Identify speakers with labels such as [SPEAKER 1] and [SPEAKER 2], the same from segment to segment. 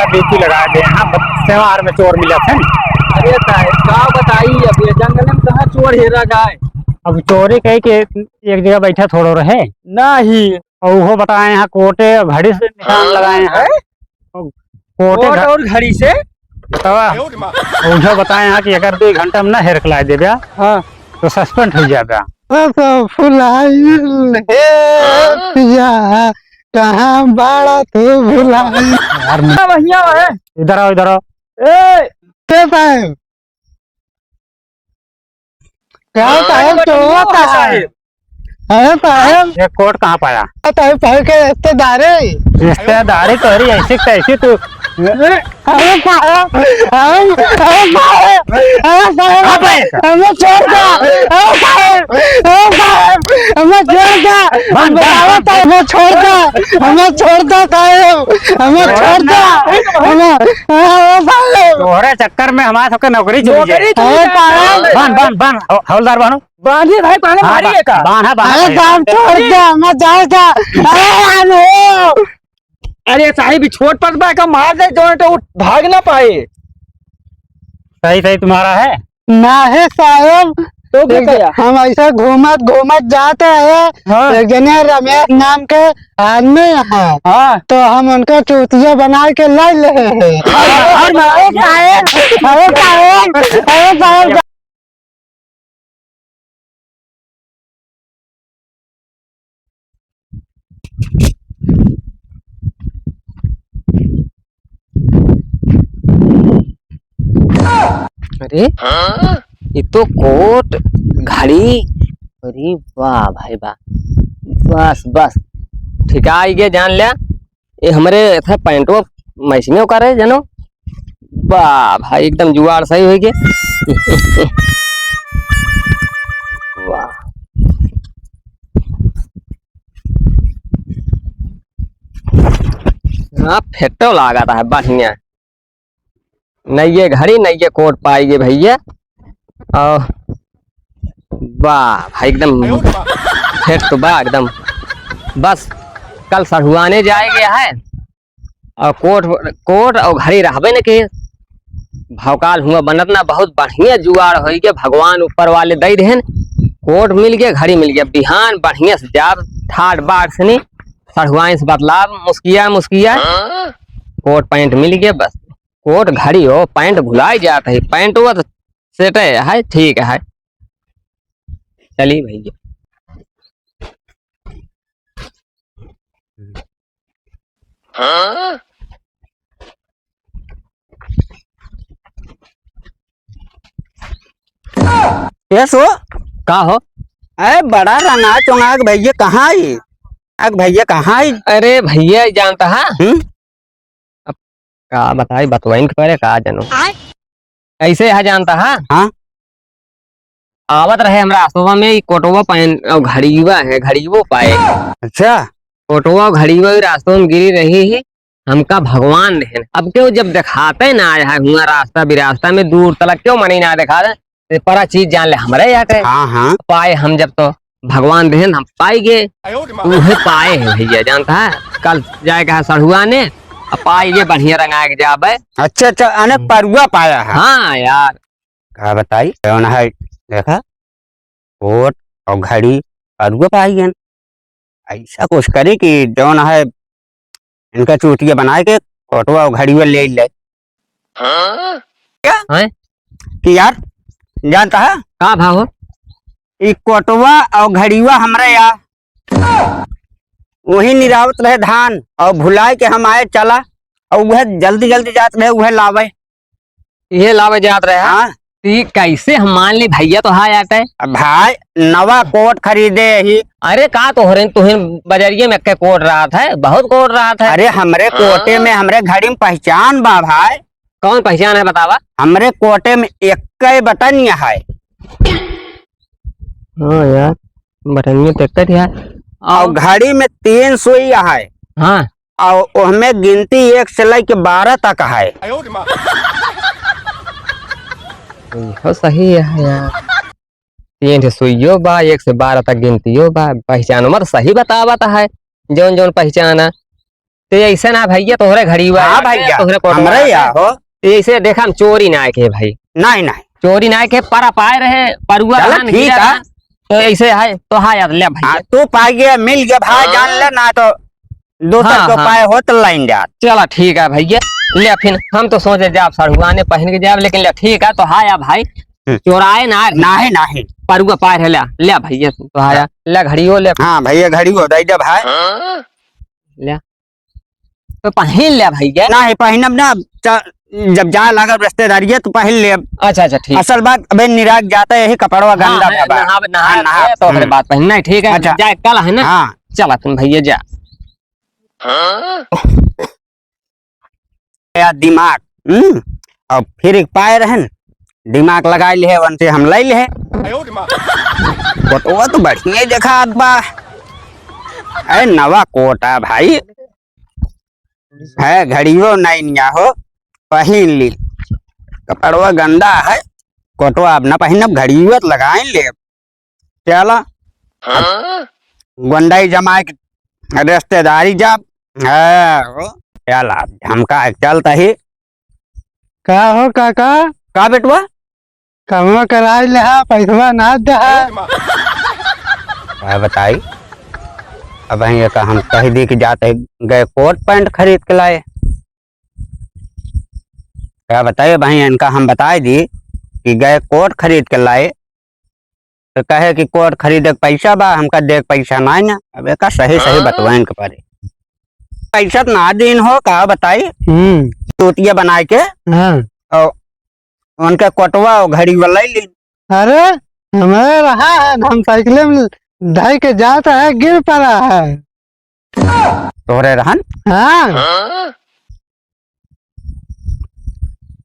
[SPEAKER 1] पूरा बेटी लगा दे। हाँ सेवार में चोर मिला थे।
[SPEAKER 2] अरे का बताई अब ये जंगल में कहाँ चोर हेरा गाय।
[SPEAKER 1] अब चोरी कही के एक जगह बैठा थोड़ो रहे
[SPEAKER 2] नहीं
[SPEAKER 1] और वो बताए यहाँ कोटे घड़ी से निशान लगाए हैं। कोटे
[SPEAKER 2] कोट और घड़ी से
[SPEAKER 1] उसे बताए यहाँ कि अगर 2 घंटा में ना हेर खिलाए दे बया
[SPEAKER 2] हाँ
[SPEAKER 1] तो सस्पेंड हो जाए बया।
[SPEAKER 3] कहाँ बाड़ा तू भुलाई
[SPEAKER 1] यार
[SPEAKER 2] बढ़िया है।
[SPEAKER 1] इधर आओ इधर आओ।
[SPEAKER 2] ए
[SPEAKER 3] साहब क्या साहब तो होता है। अरे साहब
[SPEAKER 1] ये कोट कहाँ पाया?
[SPEAKER 3] साहब साहब के
[SPEAKER 1] रिश्तेदारी करी ऐसी कैसी तू?
[SPEAKER 3] अरे साहब हमें छोड़ दो। हमें छोड़ दो हमें छोड़ दो हमें छोड़ दो साहब हमें छोड़ दो।
[SPEAKER 1] तोहरे चक्कर में हमारे सबके नौकरी चली जाए। बांध बांध बांध हवलदार बानो
[SPEAKER 2] बांधिए भाई पहले मारिए का।
[SPEAKER 1] बांधा
[SPEAKER 3] अरे
[SPEAKER 1] बांधा
[SPEAKER 3] साहब छोड़ दो मैं जाऊंगा।
[SPEAKER 2] अरे साहिब छोट पर का मार दे तो भाग ना पाए।
[SPEAKER 1] सही सही तुम्हारा है
[SPEAKER 3] ना है साहब
[SPEAKER 2] तो क्या किया?
[SPEAKER 3] हम ऐसा घूमत घूमत जाते हैं।
[SPEAKER 2] हाँ।
[SPEAKER 3] एक जने रमेश नाम के आदमी है।
[SPEAKER 2] हाँ
[SPEAKER 3] तो हम उनका चूतिया बना के ला ले हैं।
[SPEAKER 4] अरे ये तो कोट घड़ी। अरे वाह भाई वाह बस बस ठिका आई गया जान लिया। ये हमारे था पैंटो मैचिंग करे जानो। वाह भाई एकदम जुगाड़ सही हो गया। वाह हाँ फेटो लगाता है बढ़िया। नहीं ये घड़ी नहीं ये कोट पाएगी भैया। और वाह भाई एकदम फिट तो बा एकदम। बस कल सढ़ुआने जाए गया है और कोट और घड़ी रहबे न के भौकाल हुआ बनत ना बहुत बढ़िया जुगाड़ हो गया। भगवान ऊपर वाले दे रहे कोट मिल गया घड़ी मिल गया। बिहान बढ़िया से जाब ठाट बाट से नहीं सढ़ुआए से बतलाब मुस्किया मुस्किया कोट पैंट मिल गया। बस कोट घड़ी हो पैंट भुलाई जाता है। पैंट हुआ तो सेट है ठीक है। चलिए भैया
[SPEAKER 3] कैसो
[SPEAKER 4] का हो।
[SPEAKER 3] अरे बड़ा रंगा चुंगा भैया कहाँ आई। भैया कहाँ आई।
[SPEAKER 4] अरे भैया जानता है का बताई बतवाइन के पहले का जानो ऐसे है जानता है।
[SPEAKER 3] हाँ
[SPEAKER 4] आवत रहे हमरा सुबह में कोटवा पैन और घड़ीवा है घड़ीवो पाए।
[SPEAKER 3] अच्छा
[SPEAKER 4] कोटवा घड़ीवा रास्तों में गिरी रही है। हमका भगवान देन अब क्यों जब दिखाते ना आया है हुआ रास्ता बिरास्ता में दूर तलक क्यों मनी ना दिखा दे परा चीज जान ले हमारे यहाँ के।
[SPEAKER 3] हाँ हाँ
[SPEAKER 4] पाए हम जब तो भगवान देन हम पाए गए उन्हें पाए हैं भैया जानता है। कल जाएगा सढ़ुआ ने पाए ये बढ़िया रंगा के जाबे।
[SPEAKER 3] अच्छा अच्छा अने परुआ पाया है।
[SPEAKER 4] हाँ यार
[SPEAKER 3] क्या बताई कौन है देखा कोट और घड़ी परुआ पाई है। ऐसा कुछ करे कि जौन है इनका चूतिया बनाए के कोटवा और घड़ी ले ले। क्या
[SPEAKER 4] हैं?
[SPEAKER 3] कि यार जानता है
[SPEAKER 4] का भाव हो
[SPEAKER 3] ये कोटवा और घड़ीवा हमारे यहाँ वही निरावत रहे धान और भुलाए के हम आए चला और वह जल्दी जल्दी जात रहे वह लावे।
[SPEAKER 4] ये लावे जात रहे।
[SPEAKER 3] हाँ
[SPEAKER 4] तो कैसे हम मान ली भैया तो हाँ आता है।
[SPEAKER 3] अब भाई नवा कोट खरीदे ही।
[SPEAKER 4] अरे का तुहरे बाजारिये में के कोट रहा था बहुत कोट रहा था।
[SPEAKER 3] अरे हमरे कोटे में हमरे घड़ी में पहचान बा भाई।
[SPEAKER 4] कौन पहचान है बतावा।
[SPEAKER 3] हमरे कोटे में एक बटन है।
[SPEAKER 4] हाँ यार बटन में तो यार
[SPEAKER 3] और घड़ी में 3 सुई है।
[SPEAKER 4] हाँ
[SPEAKER 3] और उसमें गिनती 1 से लेके 12 तक है।
[SPEAKER 4] हो सही है यार 3 सुइयो बा 1 से 12 तक गिनतियो बा। पहचान मत सही बतावत है जौन जौन पहचाना तो ऐसे ना भैया तोहरे घड़ी हुआ
[SPEAKER 3] हाँ भैया
[SPEAKER 4] तोहरे कोट
[SPEAKER 3] हमरे या हो
[SPEAKER 4] ऐसे देखा हम चोरी ना के भाई
[SPEAKER 3] नहीं नहीं
[SPEAKER 4] चोरी ना के पर पाए रहे परुआ
[SPEAKER 3] चलो
[SPEAKER 4] धान
[SPEAKER 3] ठीक
[SPEAKER 4] गिरा
[SPEAKER 3] है।
[SPEAKER 4] धान, तो ऐसे है तो हाँ यार ले भैया
[SPEAKER 3] हाँ तू पा गया मिल गया भाई जान ले ना तो दोसर
[SPEAKER 4] हाँ,
[SPEAKER 3] को
[SPEAKER 4] हाँ।
[SPEAKER 3] पाए हो तो लाइन जात
[SPEAKER 4] चला ठीक है भैया ले फिर हम तो सोचे जाब सड़ुआने पहन के जाब लेकिन ले ठीक है तो हाँ या भाई चोराए ना
[SPEAKER 3] नहीं नहीं
[SPEAKER 4] परुआ पाए रहे ले भैया तो हाँ या ले घड़ियो ले
[SPEAKER 3] हाँ भैया घड़ी हो दे दे भाई
[SPEAKER 4] ले तो पहन ले भैया
[SPEAKER 3] नहीं पहनब ना जब जा लगा रिश्तेदारी है तो पहन ले
[SPEAKER 4] अच्छा अच्छा ठीक
[SPEAKER 3] असल बात अबे निराग जाता है यही कपड़वा गंदा
[SPEAKER 4] हाँ,
[SPEAKER 3] बा।
[SPEAKER 4] नहा नहा
[SPEAKER 3] नहा
[SPEAKER 4] तो फिर बात पहनना है ठीक है
[SPEAKER 3] अच्छा।
[SPEAKER 4] जाए कल है ना
[SPEAKER 3] हाँ
[SPEAKER 4] चला तुम भैया जा
[SPEAKER 3] या दिमाग और फिर एक पाए रहन दिमाग लगाए ले वन से हम लाई ले कोटवा तो बढ़िया देखा बा अरे नवा कोटा भाई है घड़ियो नहीं निया हो पहन ली कपड़वा गंदा है कोटवा अब ना पहनब घड़ियो लगाए ले चला गुंडाई जमा के रिश्तेदारी जब है चला झमका चलता ही
[SPEAKER 1] का हो काका
[SPEAKER 3] का बेटवा
[SPEAKER 1] कमवा कराई ले पैसा ना दे
[SPEAKER 3] क्या बताई अब ये का हम कह दी कि जाते गए कोट पैंट खरीद के लाए क्या बताइए भाई इनका हम बताए दी कि गए कोट खरीद के लाए तो कहे कि कोट खरीदे के पैसा बा हमका देख पैसा ना ना अब एक सही सही बतवा इनके पारे पैसा तो ना दिन हो का बताई तोतिया बनाए के
[SPEAKER 1] हाँ
[SPEAKER 3] और उनके कोटवा और घड़ी वाला ली
[SPEAKER 1] अरे हमें रहा है हम साइकिल में ढाई के जाता है गिर पड़ा है
[SPEAKER 3] तोरे रहन
[SPEAKER 1] हाँ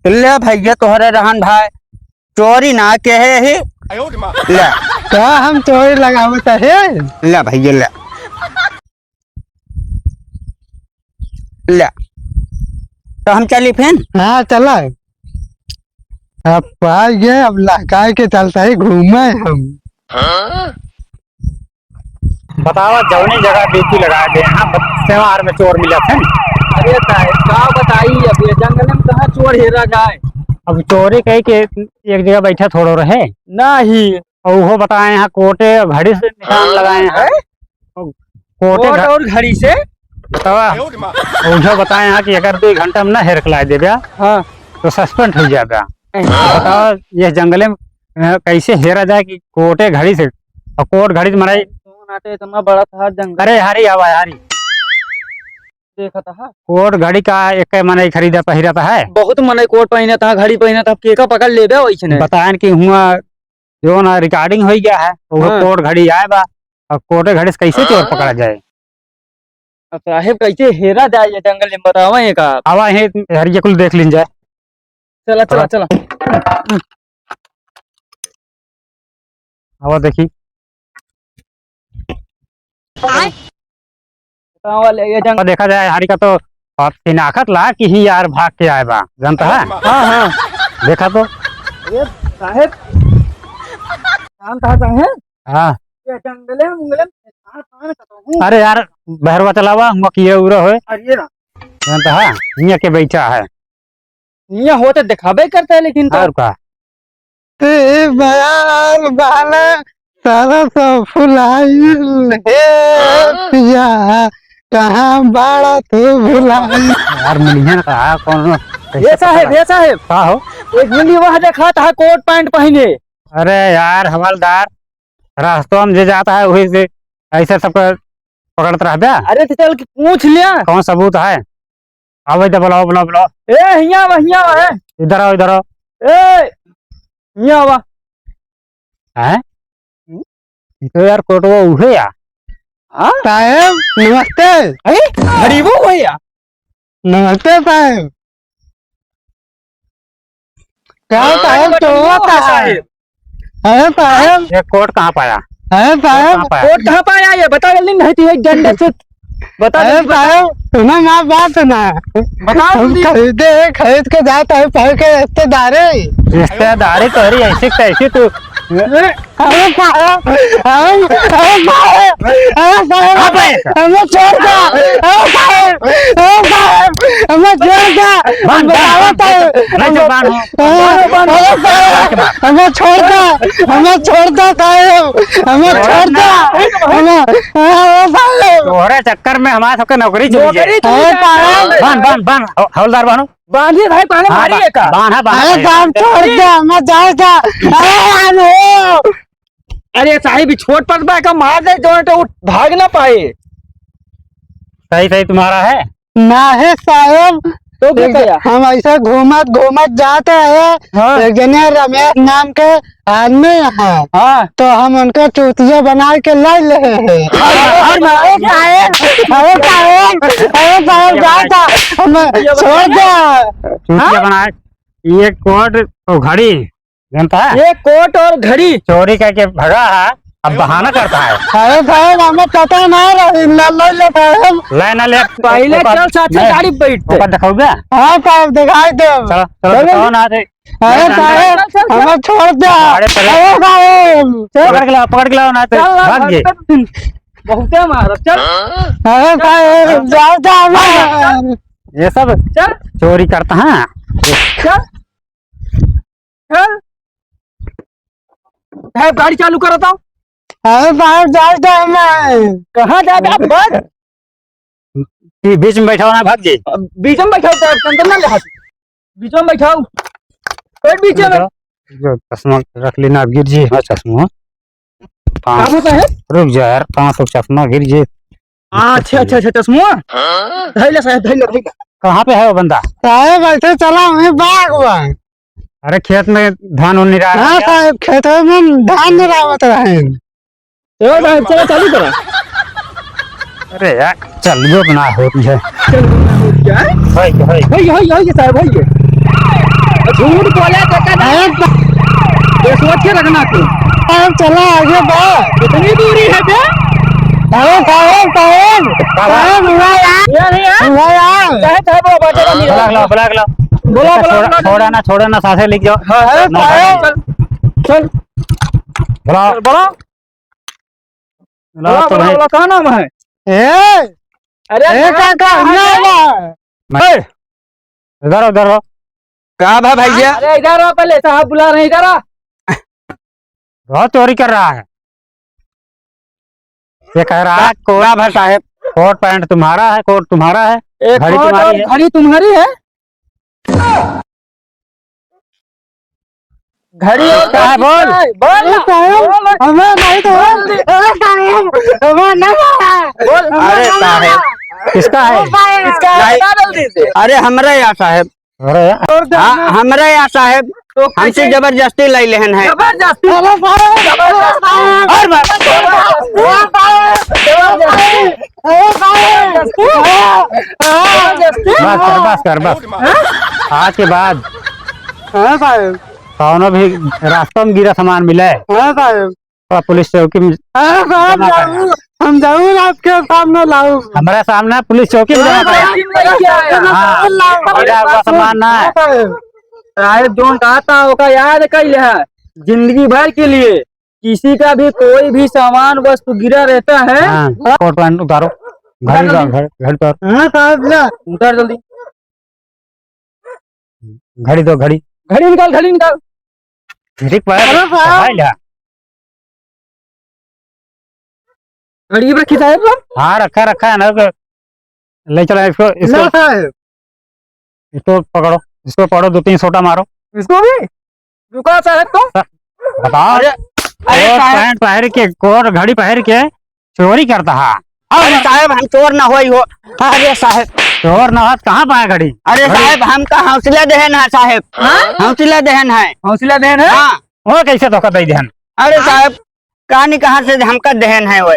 [SPEAKER 3] ले भैया तोहरे रहन भाई चोरी ना के है ही ले
[SPEAKER 1] का हम चोरी लगावत है
[SPEAKER 3] ले भैया ले ले तो हम चली फिर
[SPEAKER 1] हाँ चला अब पाए गए अब लहकाए के चलता ही घूमे हम बतावा जौनी जगह ड्यूटी लगा दे सेवार में चोर मिला थे
[SPEAKER 2] अरे साहब का बताई अब ये जंगल में कहाँ चोर हेरा जाए।
[SPEAKER 1] अब चोरी कही के एक जगह बैठा थोड़ो रहे
[SPEAKER 2] नहीं
[SPEAKER 1] और वो बताए यहाँ कोटे और घड़ी से निशान लगाए हैं कोटे
[SPEAKER 2] कोट और घड़ी से
[SPEAKER 1] उसे बताए यहाँ कि अगर 2 घंटा में ना हेर खिला दे
[SPEAKER 2] हाँ
[SPEAKER 1] तो सस्पेंड हो जाएगा। बताओ ये जंगले में कैसे हेरा जाए कि कोटे घड़ी से और कोट घड़ी से मराई
[SPEAKER 2] आते इतना बड़ा था जंगल
[SPEAKER 1] अरे हारी आवा हारी
[SPEAKER 2] देखा था
[SPEAKER 1] कोट घड़ी का एक मने खरीदा पहिरा था है
[SPEAKER 2] बहुत मने कोट पहने था घड़ी पहने था केका पकड़ ले वैसे
[SPEAKER 1] बताएं कि हुआ जो ना रिकॉर्डिंग हो गया है वो
[SPEAKER 2] हाँ।
[SPEAKER 1] कोट घड़ी आए बा और कोटे घड़ी से कैसे चोर पकड़ा जाए।
[SPEAKER 2] अब साहेब कैसे हेरा जाए ये जंगल में बतावा ये का
[SPEAKER 1] आवा है हरिया कुल देख लीन जाए
[SPEAKER 2] चला चला चला
[SPEAKER 1] आवा देखी
[SPEAKER 2] वाले ये जंगल
[SPEAKER 1] देखा जाए हरी का तो शिनाखत ला कि ही यार भाग के आए बा जानता है।
[SPEAKER 2] हाँ हाँ
[SPEAKER 1] देखा तो
[SPEAKER 2] ये साहेब जानता है
[SPEAKER 1] हाँ
[SPEAKER 2] ये जंगले में
[SPEAKER 1] अरे यार बहरवा चलावा हम किए उरा होए
[SPEAKER 2] अरे ना
[SPEAKER 1] जानता है हिया के बैठा है
[SPEAKER 2] ये होते दिखावे करता है लेकिन तो
[SPEAKER 1] और का
[SPEAKER 5] सारा सब फुलाइल कहाँ बाड़ा तू भुलाई
[SPEAKER 1] यार मिलियन का कौन
[SPEAKER 2] ये साहेब
[SPEAKER 1] का हो
[SPEAKER 2] एक मिली वहाँ देखा था कोट पैंट पहने
[SPEAKER 1] अरे यार हवलदार रास्तों में जे जाता है वही से ऐसे सब पकड़ते रह बे
[SPEAKER 2] अरे तो चल के पूछ लिया
[SPEAKER 1] कौन सबूत है आओ इधर बुलाओ बुलाओ बुलाओ
[SPEAKER 2] ए हिया है
[SPEAKER 1] इधर आओ
[SPEAKER 2] ए हिया वा
[SPEAKER 1] है तो यार कोटवा उठे या
[SPEAKER 5] साहेब नमस्ते
[SPEAKER 2] गरीबो भैया
[SPEAKER 5] नमस्ते साहेब क्या साहेब तो
[SPEAKER 2] साहेब
[SPEAKER 5] अरे साहेब
[SPEAKER 1] ये कोट कहाँ पाया
[SPEAKER 5] अरे साहेब
[SPEAKER 1] कहाँ पाया
[SPEAKER 2] कोट कहाँ पाया ये बता जल्दी नहीं थी एक डंडे से बता
[SPEAKER 5] अरे
[SPEAKER 2] जल्दी बता।
[SPEAKER 5] साहेब सुना ना बात ना
[SPEAKER 2] बता
[SPEAKER 5] हम खरीद के जाता है पढ़ के रिश्तेदारी
[SPEAKER 1] रिश्तेदारी तो हरी ऐसी तैसी तू
[SPEAKER 5] अरे साहब, अरे साहब, हमें छोड़ दो, अरे साहब, हमें छोड़ दो, हमें छोड़ दो, हमें छोड़ दो साहब, हमें छोड़ दो,
[SPEAKER 1] तोहरे चक्कर में हमारे सबके नौकरी चली जाए। बांध हवलदार बानो।
[SPEAKER 2] बांधिए भाई, पानी मारिए का।
[SPEAKER 5] अरे साहब छोड़ दो, हमें जाएगा,
[SPEAKER 2] अरे साहिब छोट पर बैठ का मार दे जो तो भाग ना पाए।
[SPEAKER 1] सही सही तुम्हारा है।
[SPEAKER 5] ना है साहब,
[SPEAKER 2] तो क्या किया?
[SPEAKER 5] हम ऐसा घूमत घूमत जाते हैं, एक जने रमेश नाम के आदमी है,
[SPEAKER 2] हाँ
[SPEAKER 5] तो हम उनका चूतिया बना के ला ले हैं। अरे साहब जाता, हमें छोड़ दो।
[SPEAKER 1] चूतिया बनाए ये कोट तो घड़ी जानता है,
[SPEAKER 2] ये कोट और घड़ी
[SPEAKER 1] चोरी करके भगा है, अब बहाना करता है।
[SPEAKER 5] अरे साहब हमें पता नहीं रही, ले लेता है।
[SPEAKER 1] ले ना ले
[SPEAKER 2] पहले चल साथी गाड़ी पे बैठते।
[SPEAKER 1] दिखाओगे।
[SPEAKER 5] हाँ साहब दिखाई दो।
[SPEAKER 1] चलो चलो बताओ ना रे।
[SPEAKER 5] अरे साहब हमें छोड़ दो। अरे साहब
[SPEAKER 1] पकड़ के लाओ ना तो भाग गए।
[SPEAKER 2] बहुते मार चल।
[SPEAKER 5] अरे साहब जाओ
[SPEAKER 1] ये सब
[SPEAKER 2] चल
[SPEAKER 1] चोरी करता है।
[SPEAKER 2] चल चल है, गाड़ी चालू करो तो।
[SPEAKER 5] अरे साहब जाओ मैं
[SPEAKER 2] कहाँ जा रहा बस
[SPEAKER 1] कि बीच में बैठा ना भाग गए।
[SPEAKER 2] बीच में बैठाओ, अंदर ना ले हाथ, बीच में बैठाओ, कोई बीच में।
[SPEAKER 1] जो चश्मा रख लेना, गिर जी हाँ चश्मा।
[SPEAKER 2] कहाँ होता है?
[SPEAKER 1] रुक जा यार, 500 चश्मा गिर जी।
[SPEAKER 2] अच्छा अच्छा अच्छा चश्मा धैले साहब धैले।
[SPEAKER 1] कहाँ पे है वो बंदा?
[SPEAKER 5] साहब ऐसे चला हमें बाग हुआ।
[SPEAKER 1] अरे खेत में धान उन निरा
[SPEAKER 5] हाँ साहब खेतों में धान निरावत रहे।
[SPEAKER 2] चलो चालू करो।
[SPEAKER 1] अरे यार चल जो बना होती है।
[SPEAKER 2] क्या है
[SPEAKER 1] भाई
[SPEAKER 2] भाई साहब भाई झूठ बोले तो ये सोच के रखना तू।
[SPEAKER 5] साहब चला आगे बढ़।
[SPEAKER 2] कितनी दूरी है बे?
[SPEAKER 5] अरे साहब हुआ यार,
[SPEAKER 2] ये नहीं है
[SPEAKER 5] हुआ यार।
[SPEAKER 2] चाहे साहब वो बाटे नहीं
[SPEAKER 1] बुला लो
[SPEAKER 2] बोला
[SPEAKER 1] छोड़ा ना साथे लिख जाओ।
[SPEAKER 2] अरे साहब चल
[SPEAKER 1] बुलाओ
[SPEAKER 2] बोला
[SPEAKER 1] बुलाओ तो भाई।
[SPEAKER 2] कहाँ नाम है? अरे
[SPEAKER 5] काका
[SPEAKER 1] इधर हो।
[SPEAKER 3] कहाँ भा भैया?
[SPEAKER 2] अरे इधर आओ, पहले साहब बुला रहे हैं, इधर आ।
[SPEAKER 1] बहुत चोरी कर रहा है। ये कह रहा है
[SPEAKER 3] कहाँ भा साहेब?
[SPEAKER 1] कोट पैंट तुम्हारा है, कोट तुम्हारा है, घड़ी तुम्हारी है।
[SPEAKER 2] घड़ी तुम्हारी है? घड़ी और
[SPEAKER 1] क्या है बोल?
[SPEAKER 5] हमें नहीं तो
[SPEAKER 3] अरे साहेब
[SPEAKER 1] किसका है?
[SPEAKER 2] इसका है जल्दी से।
[SPEAKER 3] अरे हमरा यहाँ साहेब,
[SPEAKER 1] अरे यार,
[SPEAKER 3] हाँ हमरा यहाँ साहेब हमसे जबरदस्ती लाई लेहन है।
[SPEAKER 2] जबरदस्ती
[SPEAKER 1] बस कर आज के बाद कौनो भी रास्ते में गिरा सामान मिले तो पुलिस चौकी में
[SPEAKER 5] हम जरूर आपके सामने लाऊं।
[SPEAKER 1] हमारे सामने पुलिस चौकी में जमा करें। हाँ, गिरा हुआ सामान ना है।
[SPEAKER 2] साहेब जो कहता होगा याद कर है, जिंदगी भर के लिए किसी का भी कोई भी सामान वस्तु गिरा रहता है।
[SPEAKER 1] हाँ, कोट पैंट उतारो, घड़ी पर
[SPEAKER 2] उतर जल्दी,
[SPEAKER 1] घड़ी दो, घड़ी
[SPEAKER 2] निकाल
[SPEAKER 1] ठीक पर
[SPEAKER 2] घड़ी रखी साहेब।
[SPEAKER 1] हाँ रखा है ना। ले चलो इसको पकड़ो, इसको पकड़ो, 2-3 सोटा मारो
[SPEAKER 2] इसको भी। रुका साहेब तो
[SPEAKER 1] बताओ। कोट पैंट पहन के, कोट घड़ी पहन के चोरी करता है।
[SPEAKER 3] अरे साहेब हम चोर न होई हो। अरे साहेब
[SPEAKER 1] चोर न हाथ कहाँ पाए घड़ी?
[SPEAKER 3] अरे साहेब हमका हौसला दहन है साहेब, हौसला दहन है।
[SPEAKER 2] हौसला देन है।
[SPEAKER 3] हाँ
[SPEAKER 1] वो कैसे धोखा दे ध्यान?
[SPEAKER 3] अरे साहब कहानी कहाँ से हमका दहन है वो?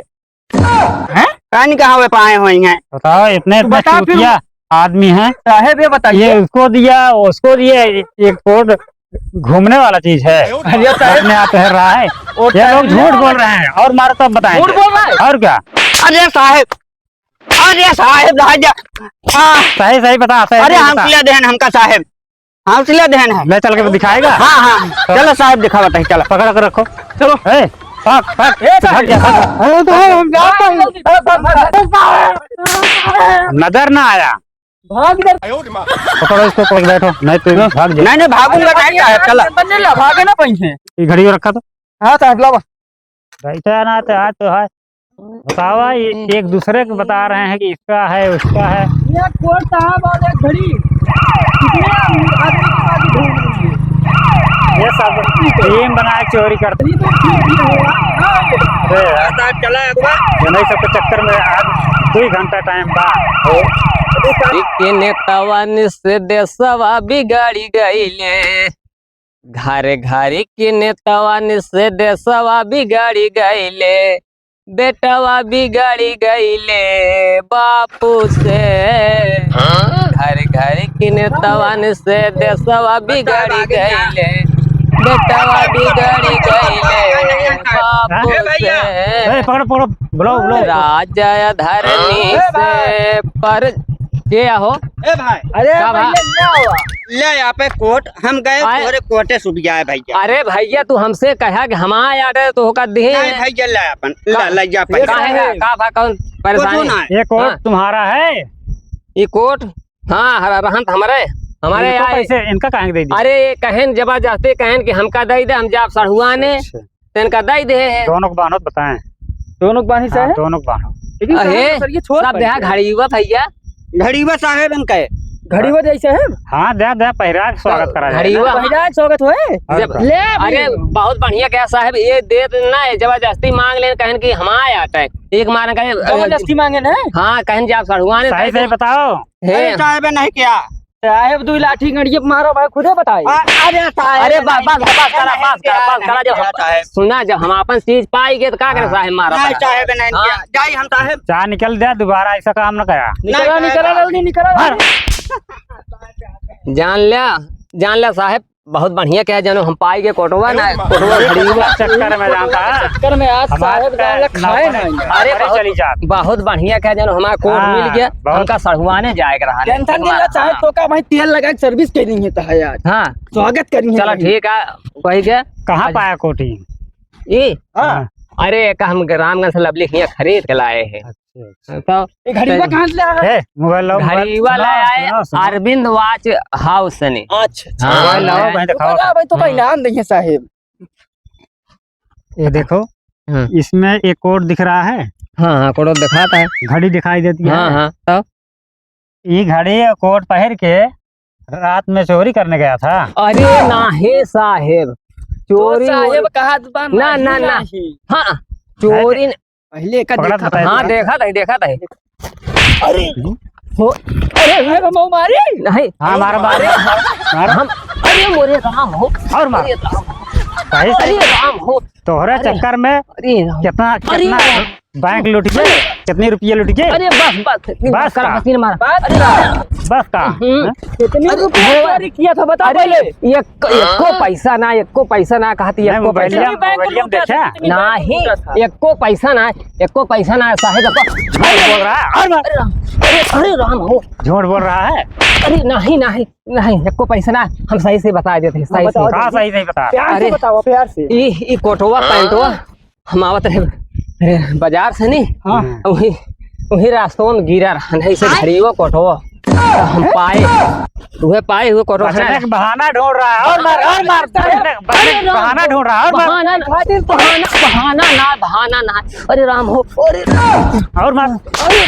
[SPEAKER 3] कहानी कहाँ हुए पाए हुए हैं?
[SPEAKER 1] बताओ, इतने
[SPEAKER 2] बता फिर।
[SPEAKER 1] चूतिया आदमी है।
[SPEAKER 2] साहेब ये बताइए,
[SPEAKER 1] ये उसको दिया, उसको दिए। एक कोट घूमने वाला चीज है, अपने आप पहन रहा है। ये लोग झूठ बोल रहे हैं और मारो तब बताएंगे।
[SPEAKER 2] झूठ बोल रहा है।
[SPEAKER 1] और क्या?
[SPEAKER 3] अरे साहेब राजा
[SPEAKER 1] सही बता, सही
[SPEAKER 3] अरे
[SPEAKER 1] बता।
[SPEAKER 3] हौसला दहन हमका साहेब। हाँ उसलिए ध्यान है।
[SPEAKER 1] ले चल के दिखाएगा।
[SPEAKER 3] हाँ हाँ चलो साहब दिखा बताइए चलो।
[SPEAKER 1] पकड़ कर रखो। चलो ए भाग भाग भाग जा, भाग।
[SPEAKER 5] अरे तो हम जाते
[SPEAKER 1] नजर ना आया।
[SPEAKER 2] भाग इधर।
[SPEAKER 1] पकड़ो इसको, पकड़ बैठो नहीं तो भाग जा।
[SPEAKER 3] नहीं भागूंगा नहीं साहब चला।
[SPEAKER 2] बनने भागे ना पैसे।
[SPEAKER 1] ये घड़ी को रखा तो
[SPEAKER 2] हाँ साहब लावा।
[SPEAKER 1] बैठा ना तो आज तो है बतावा। ये एक दूसरे को बता रहे हैं कि इसका है उसका है।
[SPEAKER 2] ये कोट साहब और एक घड़ी कितने आदमी के पास ढूंढ रही है?
[SPEAKER 1] ये सब टीम बना के चोरी करते
[SPEAKER 2] ये तो ठीक ही हुआ। हाँ,
[SPEAKER 3] साहब चला एक बार।
[SPEAKER 1] हैं। नहीं सबके चक्कर में आज 2 घंटा टाइम बा।
[SPEAKER 4] के नेतावन से देशवा बिगाड़ी गईले, घरे घरे के नेतावन से देशवा बिगाड़ी गईले, बेटवा बिगाड़ी गईले बापू से। घरे घरे के नेतावन से देशवा बिगाड़ी गईले, बेटवा बिगाड़ी गईले बापू से।
[SPEAKER 1] पकड़ो पकड़ो बुलाओ बुलाओ।
[SPEAKER 4] राजा धरनी से पर क्या हो?
[SPEAKER 3] ए भाई
[SPEAKER 2] अरे
[SPEAKER 4] क्या
[SPEAKER 2] भैया
[SPEAKER 4] बात?
[SPEAKER 2] क्या हुआ?
[SPEAKER 3] ले यहाँ पे कोट हम गए
[SPEAKER 4] आए।
[SPEAKER 3] तोरे कोटे सुख जाए भैया।
[SPEAKER 4] अरे भैया तू हमसे कहा कि हम आए तो होकर दिए
[SPEAKER 3] नहीं भैया ले अपन ले जा
[SPEAKER 2] ये
[SPEAKER 3] पैसा।
[SPEAKER 2] है।
[SPEAKER 4] का कौन
[SPEAKER 3] कुछ
[SPEAKER 4] परेशानी?
[SPEAKER 3] ना है।
[SPEAKER 1] ये कोट
[SPEAKER 4] हाँ।
[SPEAKER 1] तुम्हारा है?
[SPEAKER 4] ये कोट हाँ रहन हमारे हमारे
[SPEAKER 1] इनको
[SPEAKER 4] आए।
[SPEAKER 1] पैसे इनका कहाँ दे दिया?
[SPEAKER 4] अरे कहन जबरदस्ती कहन कि हमका दई दे, हम जाप सड़हुआने इनका दई दे।
[SPEAKER 1] दोनों को बांधो बताएं।
[SPEAKER 2] दोनों बानी
[SPEAKER 1] हाँ,
[SPEAKER 2] साहब।
[SPEAKER 1] दोनों को बांधो।
[SPEAKER 2] लेकिन
[SPEAKER 4] अहे,
[SPEAKER 2] साहब, सर ये छोड़
[SPEAKER 4] सब देहा घड़ी हुआ भैया।
[SPEAKER 3] घड़ीवा साहेब इनका है।
[SPEAKER 2] घड़ी हो जैसे है।
[SPEAKER 1] हाँ दे दे पहिरा के स्वागत करा
[SPEAKER 4] घड़ी
[SPEAKER 1] जाएगा।
[SPEAKER 4] हुआ
[SPEAKER 2] भैया स्वागत हुए।
[SPEAKER 4] जब
[SPEAKER 2] ले
[SPEAKER 4] अरे बहुत बढ़िया क्या साहब ये दे देना है, जबरदस्ती मांग लेन कहन कि हम आए आटे एक मारन कहे
[SPEAKER 2] जबरदस्ती मांगे ना।
[SPEAKER 4] हाँ कहन जाप सड़हुआने
[SPEAKER 1] सही सही बताओ।
[SPEAKER 3] अरे साहेब नहीं किया।
[SPEAKER 2] साहेब 2 लाठी गड़िए मारो भाई खुदे बताए।
[SPEAKER 3] अरे साहेब
[SPEAKER 4] अरे बस करा जब सुना जब हम अपन चीज पाई गए तो का करे साहेब मारा
[SPEAKER 3] नहीं साहेब नहीं किया। जाई हम साहेब।
[SPEAKER 1] चाह निकल दे, दोबारा ऐसा काम न करा।
[SPEAKER 2] निकला
[SPEAKER 3] नहीं,
[SPEAKER 2] निकला जल्दी निकला।
[SPEAKER 4] जान लिया साहेब बहुत बढ़िया क्या जानो हम पाई गए कोटवा ना कोटवा घड़ी हुआ।
[SPEAKER 1] चक्कर में जानता है
[SPEAKER 2] चक्कर में आज साहेब जान खाए ना।
[SPEAKER 4] अरे
[SPEAKER 1] चली जात।
[SPEAKER 4] बहुत बढ़िया क्या जानो हमारा कोट
[SPEAKER 1] हाँ,
[SPEAKER 4] मिल गया,
[SPEAKER 1] बहुत-
[SPEAKER 4] हमका सड़हुआने जाए के रहा
[SPEAKER 2] टेंशन नहीं ला साहेब तो का भाई तेल लगा के सर्विस करनी है तो है आज
[SPEAKER 4] हाँ
[SPEAKER 2] स्वागत करनी है।
[SPEAKER 4] चलो ठीक है वही के
[SPEAKER 1] कहाँ पाया कोठी?
[SPEAKER 4] ये
[SPEAKER 2] हाँ
[SPEAKER 4] अरे एक हम रामगंज से लवली हियाँ खरीद के लाए हैं तो
[SPEAKER 2] ये घड़ी का कहाँ से लाया?
[SPEAKER 1] मोबाइल लाओ।
[SPEAKER 4] घड़ी वाला आए अरविंद वॉच हाउस से नहीं।
[SPEAKER 2] अच्छा
[SPEAKER 4] हाँ,
[SPEAKER 1] मोबाइल लाओ भाई दिखाओ।
[SPEAKER 2] भाई तो भाई नाम नहीं है साहेब।
[SPEAKER 1] ये देखो
[SPEAKER 4] हाँ।
[SPEAKER 1] इसमें एक कोड दिख रहा है,
[SPEAKER 4] हाँ हाँ कोटो दिखाता है।
[SPEAKER 1] घड़ी दिखाई देती है।
[SPEAKER 4] हाँ हाँ तो
[SPEAKER 1] ये घड़ी और कोट पहन के रात में चोरी करने गया था।
[SPEAKER 4] अरे नाही साहेब चोरी
[SPEAKER 2] साहेब कहा दुकान
[SPEAKER 4] ना, ना, ना। हाँ चोरी
[SPEAKER 2] पहले का
[SPEAKER 1] पकड़ा
[SPEAKER 2] देखा
[SPEAKER 1] बताइए।
[SPEAKER 4] हाँ देखा था
[SPEAKER 2] अरे अरे हम मारे
[SPEAKER 4] नहीं
[SPEAKER 1] हाँ मारा
[SPEAKER 4] अरे
[SPEAKER 1] मारा
[SPEAKER 4] हम अरे मोरे राम हो
[SPEAKER 1] और मार।
[SPEAKER 4] अरे राम
[SPEAKER 1] सही
[SPEAKER 4] अरे
[SPEAKER 1] सही।
[SPEAKER 4] राम हो
[SPEAKER 1] तोहरे चक्कर में
[SPEAKER 4] अरे राम
[SPEAKER 1] कितना
[SPEAKER 4] अरे
[SPEAKER 1] कितना
[SPEAKER 4] राम।
[SPEAKER 1] बैंक लुट गए, कितने रुपये लुट गए।
[SPEAKER 4] अरे बस करा
[SPEAKER 1] का।
[SPEAKER 4] मशीन मारा
[SPEAKER 2] अरे
[SPEAKER 1] बस का
[SPEAKER 2] कितने रुपए चोरी किया था बता
[SPEAKER 4] अरे
[SPEAKER 2] पहले।
[SPEAKER 4] एको पैसा ना कहती
[SPEAKER 1] नहीं,
[SPEAKER 4] एको
[SPEAKER 1] मोबाइलिया
[SPEAKER 4] पैसा
[SPEAKER 1] मोबाइलिया में देखा
[SPEAKER 4] नहीं एको पैसा ना साहेब
[SPEAKER 1] झूठ बोल रहा है। और मार।
[SPEAKER 4] अरे राम हो
[SPEAKER 1] झूठ बोल रहा है।
[SPEAKER 4] अरे नहीं एको पैसा ना हम सही से बता देते सही से।
[SPEAKER 1] कहाँ सही सही बता।
[SPEAKER 2] प्यार से
[SPEAKER 4] अरे।
[SPEAKER 2] बताओ प्यार से।
[SPEAKER 4] ई कोटवा पैंटवा हम आवत रहे बाजार से नहीं
[SPEAKER 1] हाँ।
[SPEAKER 4] वही रास्तों में गिरा रहा नहीं से घड़ीवा कोटवा हम पाए हुए कोटवा
[SPEAKER 1] बचने का बहाना ढूंढ रहा है। और मार बचने का बहाना ढूंढ रहा है। और मार।
[SPEAKER 4] बहाना ना अरे राम हो अरे
[SPEAKER 1] और मार।
[SPEAKER 4] अरे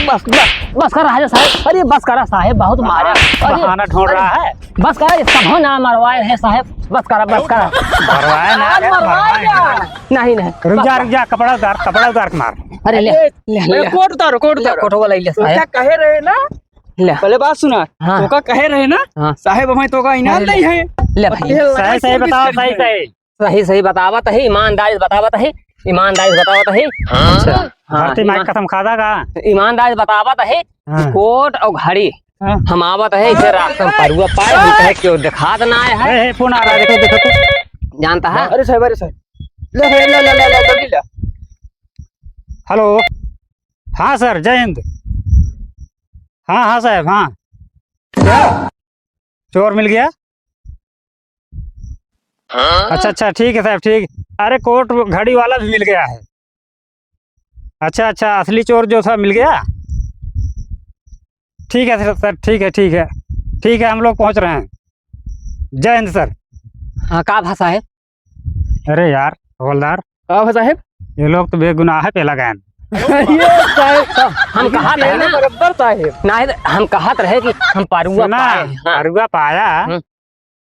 [SPEAKER 4] बस कर राजा साहब अरे बस करा साहेब बहुत मारा अरे
[SPEAKER 1] बहाना ढूंढ रहा है।
[SPEAKER 4] बस करा सब ना मरवाए हैं साहेब बस करा
[SPEAKER 1] मरवाए ना, मरवाए ना।
[SPEAKER 4] नहीं
[SPEAKER 1] रुक जा कपड़ा उतार के मार।
[SPEAKER 4] अरे ले
[SPEAKER 2] कोट उतारो
[SPEAKER 4] कोटवा ले ले
[SPEAKER 2] तो
[SPEAKER 4] साहेब
[SPEAKER 2] क्या कहे रहे ना
[SPEAKER 4] ले
[SPEAKER 2] पहले बात सुना।
[SPEAKER 4] हाँ।
[SPEAKER 2] तो का कहे रहे ना
[SPEAKER 4] हाँ।
[SPEAKER 2] साहेब हमें तो का इनाम नहीं है।
[SPEAKER 4] ले भाई
[SPEAKER 1] सही सही बताओ सही सही।
[SPEAKER 4] सही बतावत है ईमानदारी बतावत है
[SPEAKER 1] अच्छा
[SPEAKER 4] हाँ,
[SPEAKER 1] भर्ती माइक कसम खाता का।
[SPEAKER 4] ईमानदारी बतावत है
[SPEAKER 1] हाँ।
[SPEAKER 4] कोट और घड़ी
[SPEAKER 2] हाँ।
[SPEAKER 4] हम आवत है इसे रास्ते में परुआ पाए होता है क्यों दिखा देना है
[SPEAKER 1] फोन आ रहा है, देखो देखो।
[SPEAKER 4] जानता है
[SPEAKER 2] अरे साहेब ले जल्दी ले।
[SPEAKER 1] हेलो हाँ सर जय हिंद। हाँ साहब हाँ क्या चोर मिल गया? अच्छा अच्छा ठीक है साहब ठीक। अरे कोट घड़ी वाला भी मिल गया है। अच्छा अच्छा असली चोर जो था मिल गया। ठीक है सर ठीक है ठीक है ठीक है हम लोग पहुंच रहे हैं। जय हिंद सर।
[SPEAKER 4] हाँ का भाषा है?
[SPEAKER 1] अरे यार हवलदार
[SPEAKER 2] हाँ साहब।
[SPEAKER 1] ये लोग तो बेगुनाह है पहला गैन।
[SPEAKER 2] ये साहब
[SPEAKER 4] हम कहा रहे ना
[SPEAKER 2] बराबर साहब।
[SPEAKER 4] ना हम कहत रहे कि हम पारुआ
[SPEAKER 1] सुना
[SPEAKER 4] पाए। हाँ
[SPEAKER 1] अरुआ पाया
[SPEAKER 4] हम्म।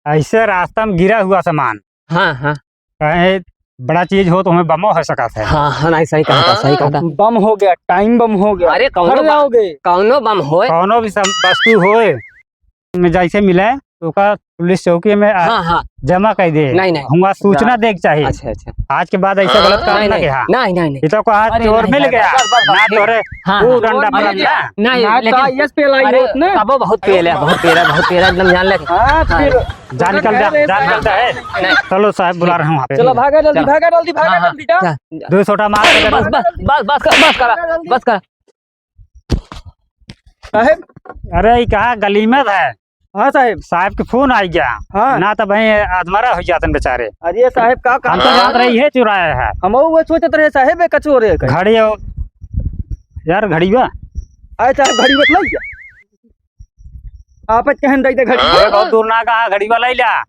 [SPEAKER 1] ऐसे रास्ता में गिरा हुआ सामान
[SPEAKER 4] हाँ हाँ
[SPEAKER 1] कहीं बड़ा चीज हो तो हमें बमो हो सका था।
[SPEAKER 4] हाँ हाँ नहीं सही कहा था सही कहा था।
[SPEAKER 2] बम हो गया, टाइम बम हो गया।
[SPEAKER 4] अरे
[SPEAKER 2] फट जाओगे।
[SPEAKER 4] कौनो बम होए।
[SPEAKER 1] कौनो भी वस्तु होए में जैसे मिले तो का पुलिस चौकी में
[SPEAKER 4] हाँ हाँ
[SPEAKER 1] जमा कर दे।
[SPEAKER 4] नहीं नहीं
[SPEAKER 1] हुआ सूचना देख चाहिए।
[SPEAKER 4] अच्छा अच्छा
[SPEAKER 1] आज के बाद ऐसा गलत काम
[SPEAKER 4] नहीं
[SPEAKER 1] ना
[SPEAKER 4] नहीं
[SPEAKER 1] किया।
[SPEAKER 4] नहीं नहीं
[SPEAKER 1] ये तो कहा
[SPEAKER 4] अरे
[SPEAKER 1] चोर
[SPEAKER 4] नहीं,
[SPEAKER 1] मिल
[SPEAKER 4] नहीं,
[SPEAKER 1] गया
[SPEAKER 4] बस,
[SPEAKER 1] ना तोरे
[SPEAKER 4] हाँ
[SPEAKER 1] वो
[SPEAKER 4] हाँ,
[SPEAKER 1] डंडा
[SPEAKER 4] अरे
[SPEAKER 1] पड़ल ना।
[SPEAKER 4] नहीं
[SPEAKER 2] ना
[SPEAKER 4] लेकिन
[SPEAKER 2] यस पे लाई
[SPEAKER 4] अरे
[SPEAKER 2] होत ना।
[SPEAKER 4] तबो बहुत पेल है बहुत पेल एकदम जान ले।
[SPEAKER 2] हाँ फिर
[SPEAKER 1] जान निकल जा है। चलो साहब बुला रहे हैं वहाँ पे।
[SPEAKER 2] चलो भागा जल्दी भागा जल्दी भागा
[SPEAKER 4] हाँ, हाँ।
[SPEAKER 2] जल्दी जा।
[SPEAKER 4] जा,
[SPEAKER 1] 2 छोटा मार के
[SPEAKER 4] बस बस बस बस कर बस कर बस कर।
[SPEAKER 2] साहब।
[SPEAKER 1] अरे ये कहा गलीमत है
[SPEAKER 2] हाँ
[SPEAKER 1] साहब के फोन आई गया।
[SPEAKER 2] हाँ।
[SPEAKER 1] ना तो भाई आधमरा हो जाते बेचारे।
[SPEAKER 2] अरे साहब का
[SPEAKER 1] हम तो जान रही है चुराया है
[SPEAKER 2] हम वो सोचत रहे साहब एक कचोर है।
[SPEAKER 1] घड़ी यार घड़ी बा
[SPEAKER 2] आए साहब घड़ी बत लग गया। आपत कहन दई घड़ी।
[SPEAKER 1] अरे बहुत दूर ना कहा घड़ी वाला ही ला।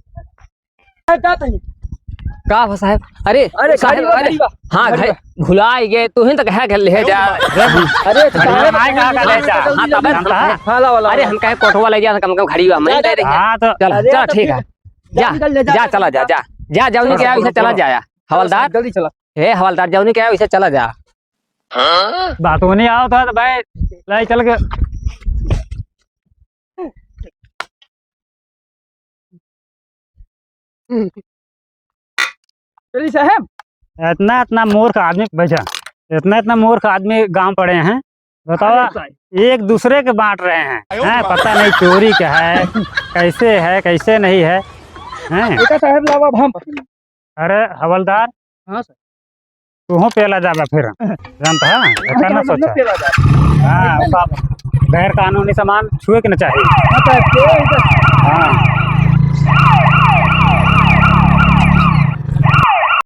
[SPEAKER 4] का भाषा है? अरे
[SPEAKER 2] अरे
[SPEAKER 4] साहब,
[SPEAKER 2] घड़ी बा,
[SPEAKER 4] अरे
[SPEAKER 2] घड़ी बा।
[SPEAKER 4] हाँ
[SPEAKER 2] घड़ी
[SPEAKER 4] घड़ी भुला गए तू ही तो कहा के ले जा।
[SPEAKER 2] अरे साहब
[SPEAKER 1] आए कहाँ का ले जा।
[SPEAKER 4] हाँ, तब
[SPEAKER 1] जानता है?
[SPEAKER 2] हाला वाला।
[SPEAKER 4] अरे हम कहे कोठवा ले जा कम कम घड़ी हुआ मैं दे रही है।
[SPEAKER 1] हाँ तो
[SPEAKER 4] चल
[SPEAKER 2] अरे
[SPEAKER 4] चल
[SPEAKER 2] तो
[SPEAKER 4] ठीक
[SPEAKER 2] फिर
[SPEAKER 4] है जा
[SPEAKER 2] निकल जा,
[SPEAKER 4] जा चला जा जा जा जाऊनी के वैसे चला जाया हवलदार।
[SPEAKER 2] जल्दी चला।
[SPEAKER 4] हे हवलदार जाऊनी के वैसे चला जा।
[SPEAKER 1] बात नहीं आओ था तो भाई लाई चल के
[SPEAKER 2] चलिए साहब।
[SPEAKER 1] इतना इतना मूर्ख आदमी बैठा इतना मूर्ख आदमी गांव पड़े हैं। बताओ एक दूसरे के बांट रहे हैं पता नहीं चोरी क्या है कैसे नहीं है हैं?
[SPEAKER 2] बेटा साहब लावा हम।
[SPEAKER 1] अरे हवलदार
[SPEAKER 2] हाँ सर।
[SPEAKER 1] तू पेला जाबा फिर जानता है ऐसा ना सोचा। हाँ गैर कानूनी सामान छुए के न चाहिए।